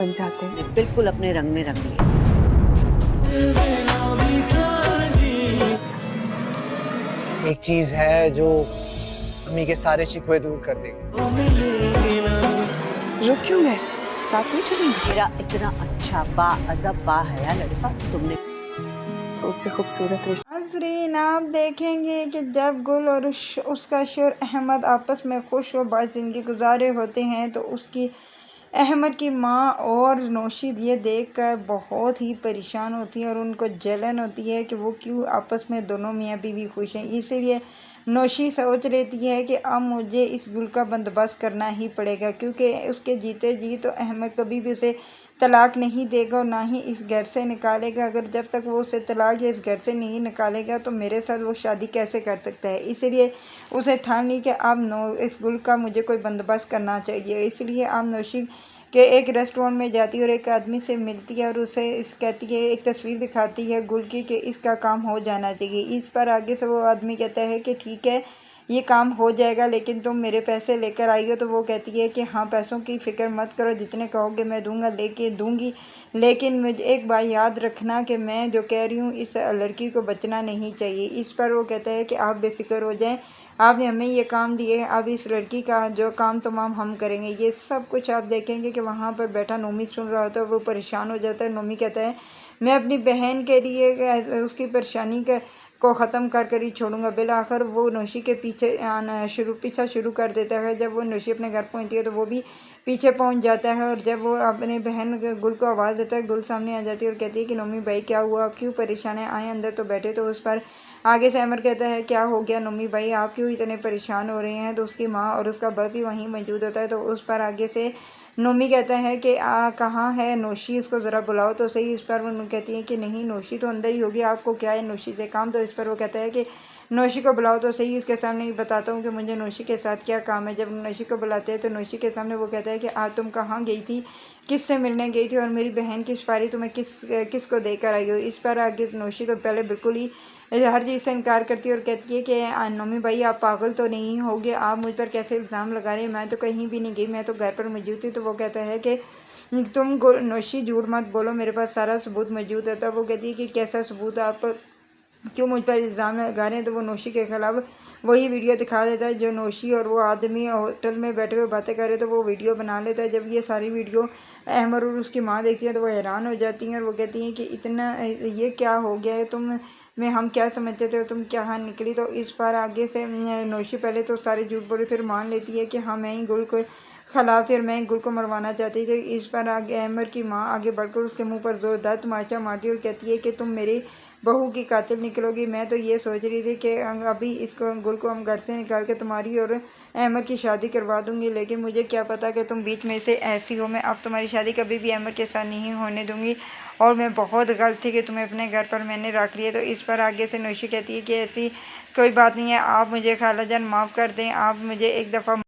बन जाते हैं। ने बिल्कुल अपने रंग में रंग लिया। एक चीज है जो अम्मी के सारे शिकवे दूर कर देगी। रुक क्यों गए? साथ नहीं चलेंगे? मेरा इतना अच्छा बाअदब बाहया लड़का तुमने तो उससे खूबसूरत रिश्ता। नाज़रीन, आप देखेंगे कि जब गुल और उसका शोर अहमद आपस में खुश व बाज़ ज़िंदगी गुजारे होते हैं तो उसकी अहमद की माँ और नौशीद ये देखकर बहुत ही परेशान होती है और उनको जलन होती है कि वो क्यों आपस में दोनों मियाँ बीवी खुश हैं। इसीलिए नौशी सोच लेती है कि अब मुझे इस गुल का बंदोबस्त करना ही पड़ेगा, क्योंकि उसके जीते जी तो अहमद कभी भी उसे तलाक नहीं देगा और ना ही इस घर से निकालेगा। अगर जब तक वो उसे तलाक या इस घर से नहीं निकालेगा तो मेरे साथ वो शादी कैसे कर सकता है। इसलिए उसे ठान ली कि अब इस गुल का मुझे कोई बंदोबस्त करना चाहिए। इसलिए अब नौशी के एक रेस्टोरेंट में जाती है और एक आदमी से मिलती है और उसे कहती है, एक तस्वीर दिखाती है गुल की कि इसका काम हो जाना चाहिए। इस पर आगे से वो आदमी कहता है कि ठीक है, ये काम हो जाएगा, लेकिन तुम मेरे पैसे लेकर आई हो। तो वो कहती है कि हाँ, पैसों की फ़िक्र मत करो, जितने कहोगे मैं दूंगी, लेकिन मुझे एक बात याद रखना कि मैं जो कह रही हूँ इस लड़की को बचना नहीं चाहिए। इस पर वो कहता है कि आप बेफिक्र हो जाएं, आपने हमें ये काम दिए है, अब इस लड़की का जो काम तमाम हम करेंगे। ये सब कुछ आप देखेंगे कि वहाँ पर बैठा नोमी सुन रहा होता है, वो परेशान हो जाता है। नोमी कहता है मैं अपनी बहन के लिए उसकी परेशानी को ख़त्म कर ही छोड़ूंगा। बिल आखिर वो नौशी के पीछे आना पीछा शुरू कर देता है। जब वो नौशी अपने घर पहुँचती है तो वो भी पीछे पहुंच जाता है और जब वो अपने बहन गुल को आवाज़ देता है, गुल सामने आ जाती है और कहती है कि नोमी भाई क्या हुआ, आप क्यों परेशान हैं, आए अंदर तो बैठे। तो उस पर आगे से अमर कहता है क्या हो गया नोमी भाई, आप क्यों इतने परेशान हो रहे हैं। तो उसकी माँ और उसका बाप भी वहीं मौजूद होता है। तो उस पर आगे से नोमी कहता है कि कहाँ है नौशी, उसको ज़रा बुलाओ तो सही। इस पर वो कहती है कि नहीं, नौशी तो अंदर ही होगी, आपको क्या है नौशी से काम। तो इस पर वो कहता है कि नौशी को बुलाओ तो सही, इसके सामने ही बताता हूँ कि मुझे नौशी के साथ क्या काम है। जब नौशी को बुलाते हैं तो नौशी के सामने वो कहता है कि आज तुम कहाँ गई थी, किससे मिलने गई थी और मेरी बहन की सुपारी तुम्हें किसको देकर आई हो। इस पर आगे नौशी तो पहले बिल्कुल ही हर चीज़ से इनकार करती है और कहती है कि नोमी भाई आप पागल तो नहीं होगे, आप मुझ पर कैसे इल्ज़ाम लगा रहे हैं, मैं तो कहीं भी नहीं गई, मैं तो घर पर मौजूद थी। तो वो कहता है कि तुम नौशी झूठ मत बोलो, मेरे पास सारा सबूत मौजूद है। तब वो कहती है कि कैसा सबूत, आप क्यों मुझ पर इल्ज़ाम लगा रहे हैं। तो वो नौशी के ख़िलाफ़ वही वीडियो दिखा देता है जो नौशी और वो आदमी होटल में बैठे हुए बातें कर रहे। तो वो वीडियो बना लेता है। जब ये सारी वीडियो अहमद और उसकी माँ देखती है तो वो हैरान हो जाती हैं और वो कहती हैं कि इतना ये क्या हो गया है, तुम में हम क्या समझते थे और तुम क्या निकली। तो इस बार आगे से नौशी पहले तो सारे झूठ बोले, फिर मान लेती है कि हाँ मैं ही गुल को खिलाफ थी और मैं गुल को मरवाना चाहती थी। इस पर आगे अहमद की माँ आगे बढ़कर उसके मुंह पर ज़ोरदार तमाचा मारती और कहती है कि तुम मेरी बहू की कातिल निकलोगी। मैं तो ये सोच रही थी कि अभी इसको गुल को हम घर से निकाल के तुम्हारी और अहमद की शादी करवा दूंगी, लेकिन मुझे क्या पता कि तुम बीच में से ऐसी हो। मैं अब तुम्हारी शादी कभी भी अहमद के साथ नहीं होने दूंगी और मैं बहुत गलत थी कि तुम्हें अपने घर पर मैंने रख लिया। तो इस पर आगे से नौशी कहती है कि ऐसी कोई बात नहीं है, आप मुझे खाला जान माफ़ कर दें, आप मुझे एक दफ़ा